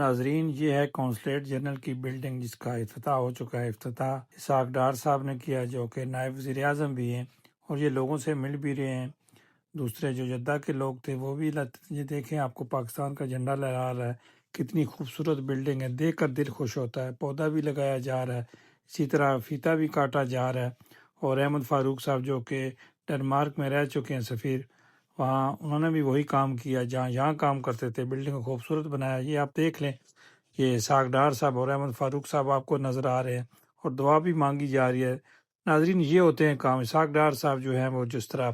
ناظرین، یہ ہے کونسلیٹ جنرل کی بلڈنگ جس کا افتتاح ہو چکا ہے۔ افتتاح اسحاق ڈار صاحب نے کیا، جو کہ نائب وزیر اعظم بھی ہیں، اور یہ لوگوں سے مل بھی رہے ہیں۔ دوسرے جو جدہ کے لوگ تھے وہ بھی یہ دیکھیں، آپ کو پاکستان کا جھنڈا لہرا رہا ہے۔ کتنی خوبصورت بلڈنگ ہے، دیکھ کر دل خوش ہوتا ہے۔ پودا بھی لگایا جا رہا ہے، اسی طرح فیتا بھی کاٹا جا رہا ہے۔ اور احمد فاروق صاحب جو کہ ڈنمارک میں رہ چکے ہیں سفیر، وہاں انہوں نے بھی وہی کام کیا جہاں یہاں کام کرتے تھے، بلڈنگ کو خوبصورت بنایا۔ یہ آپ دیکھ لیں، یہ اسحاق ڈار صاحب اور احمد فاروق صاحب آپ کو نظر آ رہے ہیں، اور دعا بھی مانگی جا رہی ہے۔ ناظرین، یہ ہوتے ہیں کام۔ اسحاق ڈار صاحب جو ہیں وہ جس طرح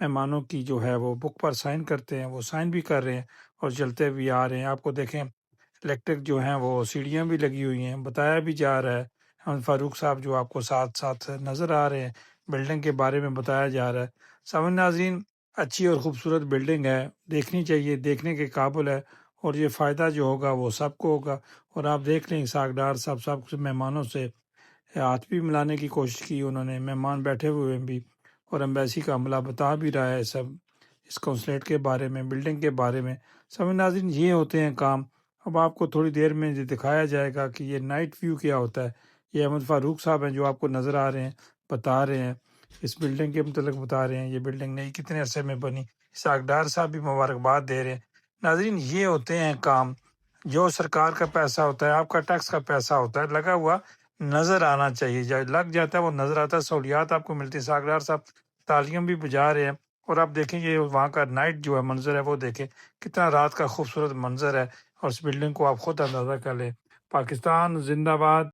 مہمانوں کی جو ہے وہ بک پر سائن کرتے ہیں، وہ سائن بھی کر رہے ہیں اور چلتے بھی آ رہے ہیں۔ آپ کو دیکھیں، الیکٹرک جو ہیں وہ سیڑھیاں بھی لگی ہوئی ہیں، بتایا بھی جا رہا ہے۔ احمد فاروق صاحب جو آپ کو ساتھ ساتھ نظر آ رہے ہیں، بلڈنگ کے بارے میں بتایا جا رہا ہے۔ سامعین ناظرین، اچھی اور خوبصورت بلڈنگ ہے، دیکھنی چاہیے، دیکھنے کے قابل ہے، اور یہ فائدہ جو ہوگا وہ سب کو ہوگا۔ اور آپ دیکھ لیں، اسحاق ڈار صاحب سب مہمانوں سے ہاتھ بھی ملانے کی کوشش کی انہوں نے، مہمان بیٹھے ہوئے ہیں بھی، اور ایمبیسی کا عملہ بتا بھی رہا ہے سب اس کونسلیٹ کے بارے میں، بلڈنگ کے بارے میں۔ سامعین ناظرین، یہ ہوتے ہیں کام۔ اب آپ کو تھوڑی دیر میں یہ دکھایا جائے گا کہ یہ نائٹ ویو کیا ہوتا ہے۔ یہ احمد فاروق صاحب ہیں جو آپ کو نظر آ رہے ہیں، بتا رہے ہیں اس بلڈنگ کے متعلق، بتا رہے ہیں یہ بلڈنگ نئی کتنے عرصے میں بنی۔ اسحاق ڈار صاحب بھی مبارکباد دے رہے ہیں۔ ناظرین، یہ ہوتے ہیں کام جو سرکار کا پیسہ ہوتا ہے، آپ کا ٹیکس کا پیسہ ہوتا ہے، لگا ہوا نظر آنا چاہیے۔ جب لگ جاتا ہے وہ نظر آتا ہے، سہولیات آپ کو ملتی ہیں۔ اسحاق ڈار صاحب تالیاں بھی بجا رہے ہیں، اور آپ دیکھیں یہ وہاں کا نائٹ جو ہے منظر ہے، وہ دیکھیں کتنا رات کا خوبصورت منظر ہے، اور اس بلڈنگ کو آپ خود اندازہ کر لیں۔ پاکستان زندہ باد۔